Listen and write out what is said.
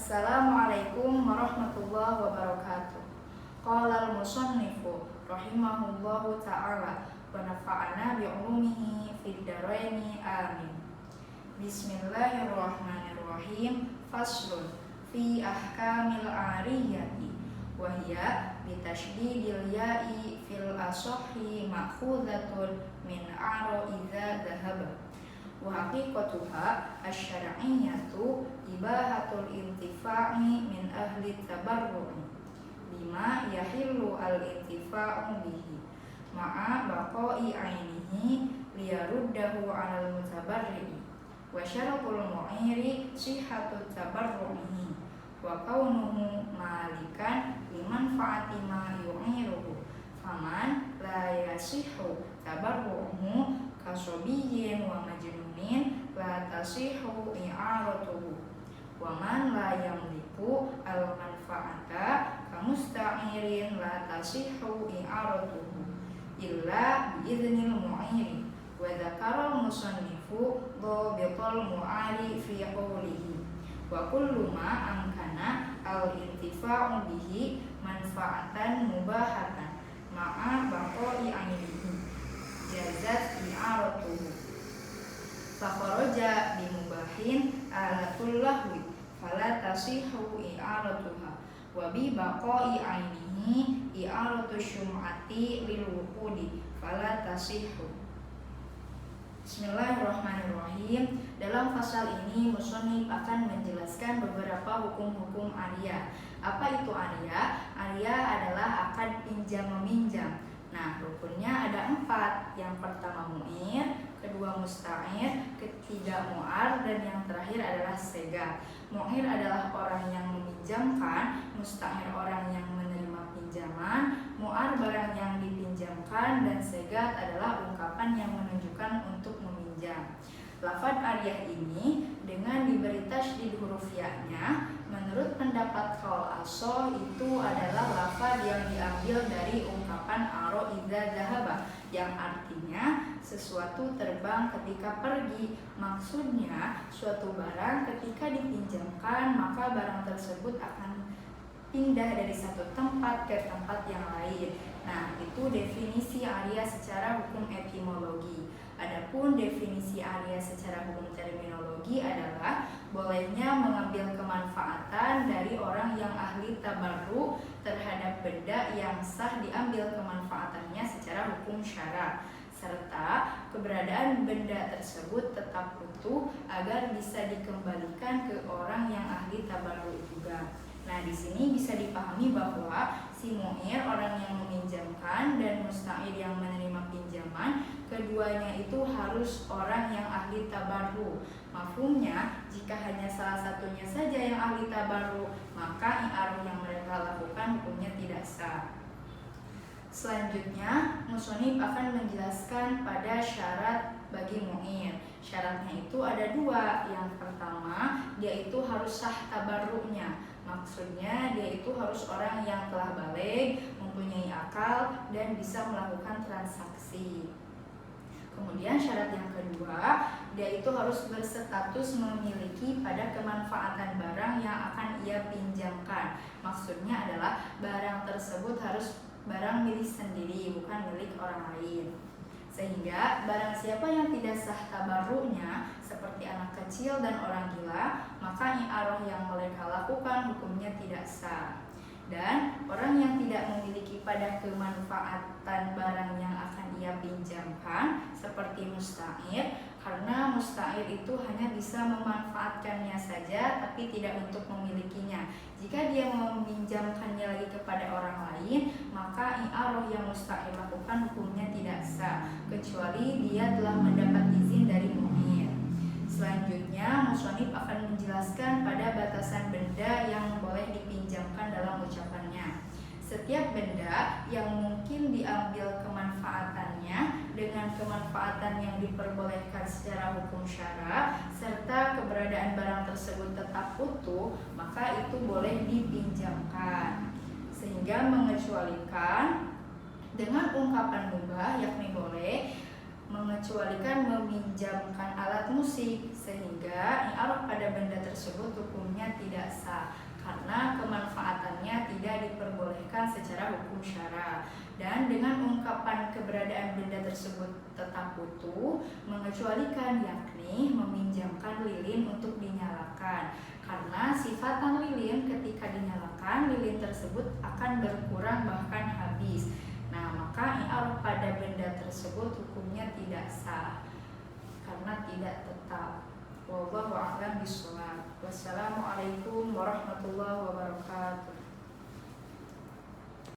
Assalamualaikum warahmatullahi wabarakatuh. Qala al-musannifu rahimahullahu ta'ala wa nafa'ana bi'ulumihi fid dharaini amin. Bismillahirrahmanirrahim. Faslun fi ahkamil ariyati wa hiya bitasydidil ya'i fil asahhi ma'khudhatun min aro idza dhahaba. Wa haqiqatuha asy-syar'iyyatu ibahatul intifa'i min ahli tabarru'i bima yahillu al-intifa'u bihi ma'a baqa'i 'ainihi liyaruddahu 'alal mutabarri'i wa syaratul mu'iri sihhatut tabarru'ihi wa kaunuhu malikan limanfa'ati ma yu'iruhu faman la yasihhu tabarru'uhu kasobiyyin wa majnunin la tasihhu i'aratuhu wa man la yamliku al manfaata kamusta'irin la tasihhu i'aratuhu illa bi'iznil mu'iri wa dzakara al musannifu dhabital mu'ali fi qawlihi wa kullu ma amkana al intifa'u bihi manfaatan mubahatan ma'a baqa'i 'ainihi jazat i'aratuhu fakharaja bimubahin alatul lahwi fala tasihhu i'aratuha wa bi baqa'i 'ainihi i'aratu syum'ati lil wuqudi fala tasihhu. Bismillahirrahmanirrahim. Dalam pasal ini musannif akan menjelaskan beberapa hukum-hukum arya. Apa itu arya? Arya adalah akad pinjam meminjam. Nah, rukunnya ada 4. Yang pertama mu'ir, kedua musta'ir, ketiga mu'ar, dan yang terakhir adalah segat. Mu'ir adalah orang yang meminjamkan, musta'ir orang yang menerima pinjaman, mu'ar barang yang dipinjamkan, dan segat adalah ungkapan yang menunjukkan untuk meminjam. Lafadz aryah ini dengan diberi tasydid huruf ya-nya, menurut pendapat qaul asoh itu adalah lafadz yang diambil dari ungkapan aro idza dhahaba, yang artinya sesuatu terbang ketika pergi. Maksudnya suatu barang ketika dipinjamkan maka barang tersebut akan pindah dari satu tempat ke tempat yang lain. Nah, itu definisi arya secara hukum etimologi. Adapun definisi arya secara hukum terminologi adalah bolehnya mengambil kemanfaatan dari orang yang ahli tabarru terhadap benda yang sah diambil kemanfaatannya secara hukum syara, serta keberadaan benda tersebut tetap utuh agar bisa dikembalikan ke orang yang ahli tabarru juga. Nah, di sini bisa dipahami bahwa si mu'ir orang yang meminjamkan dan musta'ir yang menerima pinjaman, keduanya itu harus orang yang ahli tabarru. Mafhumnya, jika hanya salah satunya saja yang ahli tabarru, maka i'arah yang mereka lakukan hukumnya tidak sah. Selanjutnya, musannif akan menjelaskan pada syarat bagi mu'ir. Syaratnya itu ada 2. Yang pertama, dia itu harus sah tabarru'nya. Maksudnya dia itu harus orang yang telah baligh, mempunyai akal, dan bisa melakukan transaksi. Kemudian syarat yang kedua, dia itu harus berstatus memiliki pada kemanfaatan barang yang akan ia pinjamkan. Maksudnya adalah barang tersebut harus barang milik sendiri, bukan milik orang lain. Sehingga barang siapa yang tidak sah tabarru'nya seperti anak kecil dan orang gila, maka i'arah yang mereka lakukan hukumnya tidak sah. Dan orang yang tidak memiliki pada kemanfaatan barang yang akan ia pinjamkan seperti musta'ir, karena musta'ir itu hanya bisa memanfaatkannya saja tapi tidak untuk memilikinya. Jika dia meminjamkannya lagi kepada orang lain, maka i'arah yang musta'ir lakukan hukumnya tidak sah kecuali dia telah mendapat izin dari mu'ir. Selanjutnya, musannif akan menjelaskan pada batasan benda yang boleh dipinjamkan dalam ucapannya. Setiap benda yang mungkin diambil kemanfaatannya dengan kemanfaatan yang diperbolehkan secara hukum syara, serta keberadaan barang tersebut tetap utuh, maka itu boleh dipinjamkan. Sehingga mengecualikan dengan ungkapan mubah, yakni boleh mengecualikan meminjamkan alat musik, sehingga i'arah pada benda tersebut hukumnya tidak sah. hukum syara. Dan dengan ungkapan keberadaan benda tersebut tetap utuh, mengecualikan yakni meminjamkan lilin untuk dinyalakan. Karena sifatan lilin ketika dinyalakan, lilin tersebut akan berkurang bahkan habis. Nah, maka i'rab pada benda tersebut hukumnya tidak sah karena tidak tetap. Wallahu a'lam bishawab. Wassalamualaikum warahmatullahi wabarakatuh.